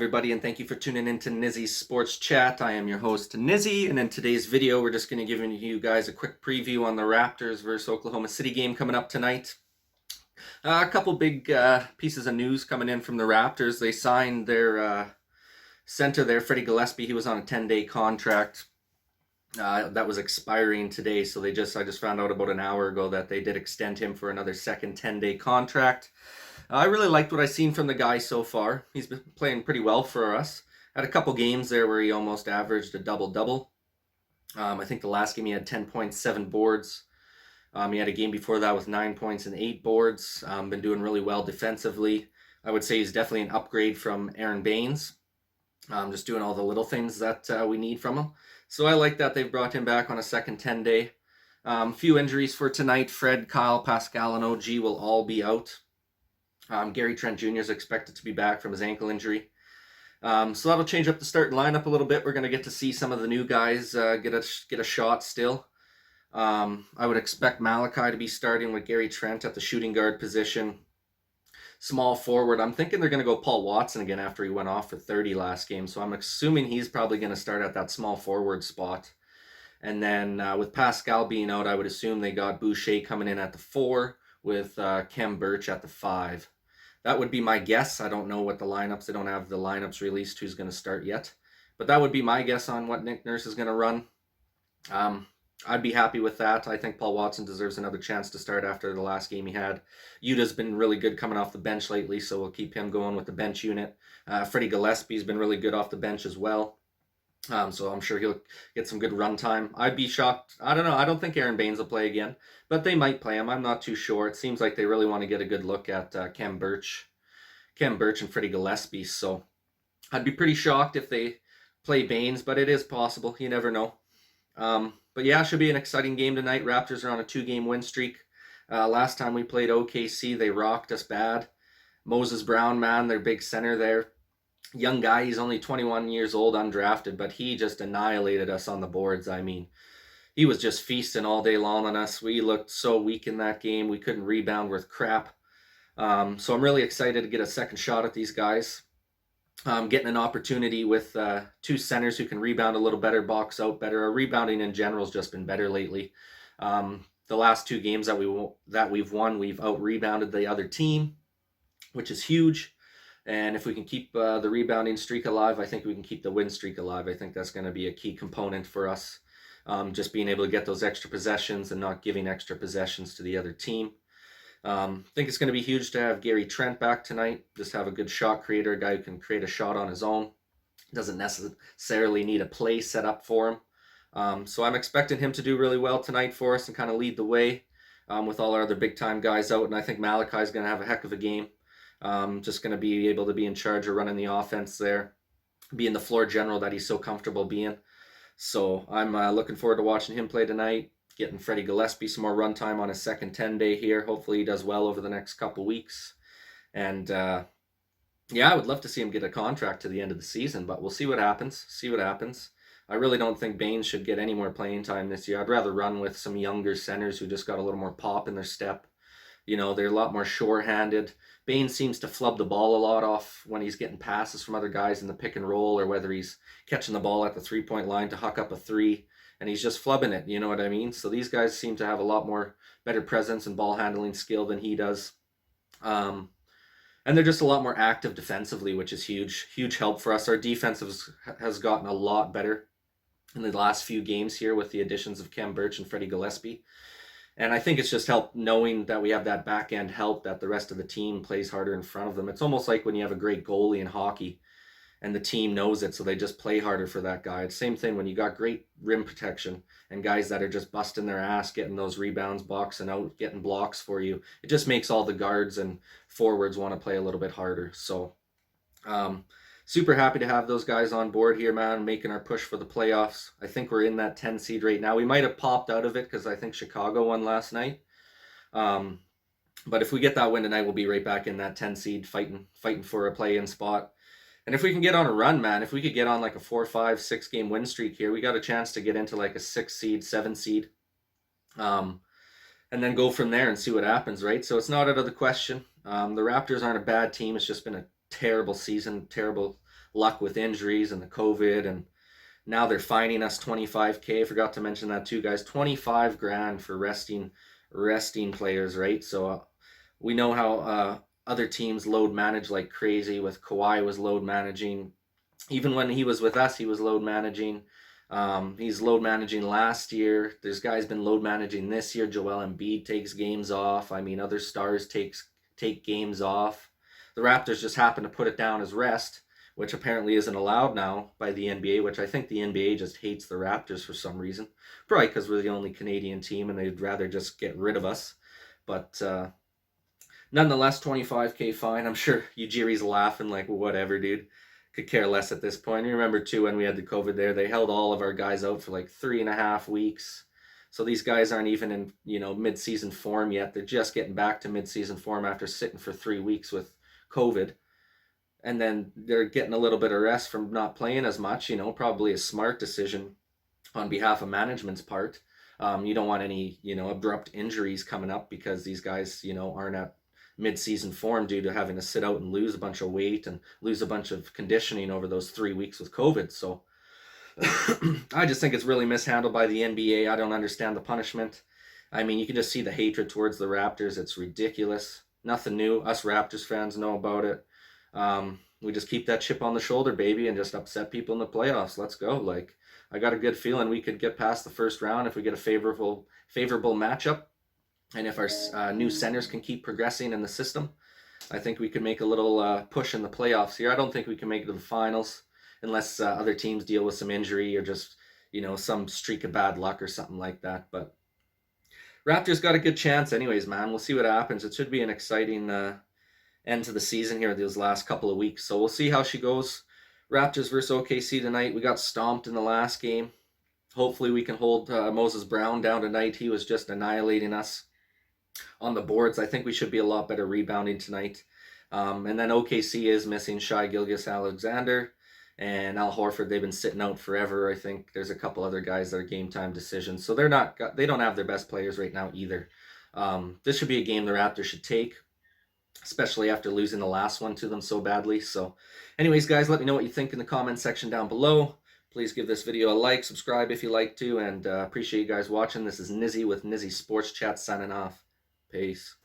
everybody, and thank you for tuning in to Nizzy's Sports Chat. I am your host, Nizzy, and in today's video, we're just going to give you guys a quick preview on the Raptors versus Oklahoma City game coming up tonight. A couple big pieces of news coming in from the Raptors. They signed their center there, Freddie Gillespie. He was on a 10-day contract that was expiring today, so I just found out about an hour ago that they did extend him for another second 10-day contract. I really liked what I've seen from the guy so far. He's been playing pretty well for us. Had a couple games there where he almost averaged a double-double. I think the last game he had 10.7 boards. He had a game before that with 9 points and 8 boards. Been doing really well defensively. I would say he's definitely an upgrade from Aaron Baines. Just doing all the little things that we need from him. So I like that they've brought him back on a second 10-day. Few injuries for tonight. Fred, Kyle, Pascal, and OG will all be out. Gary Trent Jr. is expected to be back from his ankle injury. So that'll change up the starting lineup a little bit. We're going to get to see some of the new guys get a shot still. I would expect Malachi to be starting with Gary Trent at the shooting guard position. Small forward, I'm thinking they're going to go Paul Watson again after he went off for 30 last game. So I'm assuming he's probably going to start at that small forward spot. And then with Pascal being out, I would assume they got Boucher coming in at the 4 with Kem Birch at the 5. That would be my guess. I don't know what the lineups. They don't have the lineups released who's going to start yet. But that would be my guess on what Nick Nurse is going to run. I'd be happy with that. I think Paul Watson deserves another chance to start after the last game he had. Yuta's been really good coming off the bench lately, so we'll keep him going with the bench unit. Freddie Gillespie's been really good off the bench as well. So I'm sure he'll get some good run time. I'd be shocked. I don't know. I don't think Aaron Baines will play again, but they might play him. I'm not too sure. It seems like they really want to get a good look at Kem Birch and Freddie Gillespie. So I'd be pretty shocked if they play Baines, but it is possible. You never know. But yeah, it should be an exciting game tonight. Raptors are on a 2-game win streak. Last time we played OKC, they rocked us bad. Moses Brown, man, their big center there. Young guy, he's only 21 years old, undrafted, but he just annihilated us on the boards. I mean, he was just feasting all day long on us. We looked so weak in that game. We couldn't rebound worth crap. So I'm really excited to get a second shot at these guys. Getting an opportunity with 2 centers who can rebound a little better, box out better. Our rebounding in general has just been better lately. The last 2 games that we've won, we've out-rebounded the other team, which is huge. And if we can keep the rebounding streak alive, I think we can keep the win streak alive. I think that's going to be a key component for us. Just being able to get those extra possessions and not giving extra possessions to the other team. I think it's going to be huge to have Gary Trent back tonight. Just have a good shot creator, a guy who can create a shot on his own. Doesn't necessarily need a play set up for him. So I'm expecting him to do really well tonight for us and kind of lead the way with all our other big-time guys out. And I think Malachi's going to have a heck of a game. Just going to be able to be in charge of running the offense there, being the floor general that he's so comfortable being. So I'm looking forward to watching him play tonight, getting Freddie Gillespie some more run time on his second 10-day here. Hopefully he does well over the next couple weeks. And yeah, I would love to see him get a contract to the end of the season, but we'll see what happens. I really don't think Baines should get any more playing time this year. I'd rather run with some younger centers who just got a little more pop in their step. You know, they're a lot more sure-handed. Baines seems to flub the ball a lot off when he's getting passes from other guys in the pick and roll, or whether he's catching the ball at the 3-point line to huck up a 3, and he's just flubbing it, you know what I mean? So these guys seem to have a lot more better presence and ball handling skill than he does. And they're just a lot more active defensively, which is huge help for us. Our defense has gotten a lot better in the last few games here with the additions of Kem Birch and Freddie Gillespie. And I think it's just helped knowing that we have that back end help, that the rest of the team plays harder in front of them. It's almost like when you have a great goalie in hockey and the team knows it, so they just play harder for that guy. It's the same thing when you got great rim protection and guys that are just busting their ass, getting those rebounds, boxing out, getting blocks for you. It just makes all the guards and forwards want to play a little bit harder. So super happy to have those guys on board here, man, making our push for the playoffs. I think we're in that 10 seed right now. We might have popped out of it because I think Chicago won last night. But if we get that win tonight, we'll be right back in that 10 seed fighting for a play-in spot. And if we can get on a run, man, if we could get on like a 4, 5, 6 game win streak here, we got a chance to get into like a 6 seed, 7 seed. And then go from there and see what happens, right? So it's not out of the question. The Raptors aren't a bad team. It's just been a terrible season, terrible luck with injuries and the COVID, and now they're fining us 25K. I forgot to mention that too, guys. 25 grand for resting players, right? So we know how other teams load manage like crazy. With Kawhi was load managing. Even when he was with us, he was load managing. He's load managing last year. There's guys been load managing this year. Joel Embiid takes games off. I mean, other stars take games off. The Raptors just happen to put it down as rest, which apparently isn't allowed now by the NBA, which I think the NBA just hates the Raptors for some reason. Probably because we're the only Canadian team and they'd rather just get rid of us. But nonetheless, 25K fine. I'm sure Ujiri's laughing like, whatever, dude. Could care less at this point. You remember too when we had the COVID there, they held all of our guys out for like 3.5 weeks. So these guys aren't even in, mid-season form yet. They're just getting back to mid-season form after sitting for 3 weeks with COVID. And then they're getting a little bit of rest from not playing as much, probably a smart decision on behalf of management's part. You don't want any, abrupt injuries coming up because these guys, aren't at mid-season form due to having to sit out and lose a bunch of weight and lose a bunch of conditioning over those 3 weeks with COVID. So I just think it's really mishandled by the NBA. I don't understand the punishment. I mean, you can just see the hatred towards the Raptors. It's ridiculous. Nothing new. Us Raptors fans know about it. We just keep that chip on the shoulder, baby, and just upset people in the playoffs. Let's go. Like, I got a good feeling we could get past the first round if we get a favorable matchup. And if our new centers can keep progressing in the system, I think we could make a little push in the playoffs here. I don't think we can make it to the finals unless other teams deal with some injury or just, some streak of bad luck or something like that. But Raptors got a good chance anyways, man. We'll see what happens. It should be an exciting end to the season here these last couple of weeks. So we'll see how she goes. Raptors versus OKC tonight. We got stomped in the last game. Hopefully we can hold Moses Brown down tonight. He was just annihilating us on the boards. I think we should be a lot better rebounding tonight. And then OKC is missing Shai Gilgeous-Alexander and Al Horford. They've been sitting out forever. I think there's a couple other guys that are game time decisions. So they don't have their best players right now either. This should be a game the Raptors should take, especially after losing the last one to them so badly. So anyways, guys, let me know what you think in the comment section down below. Please give this video a like, subscribe if you like to, and appreciate you guys watching. This is Nizzy with Nizzy Sports Chat signing off. Peace.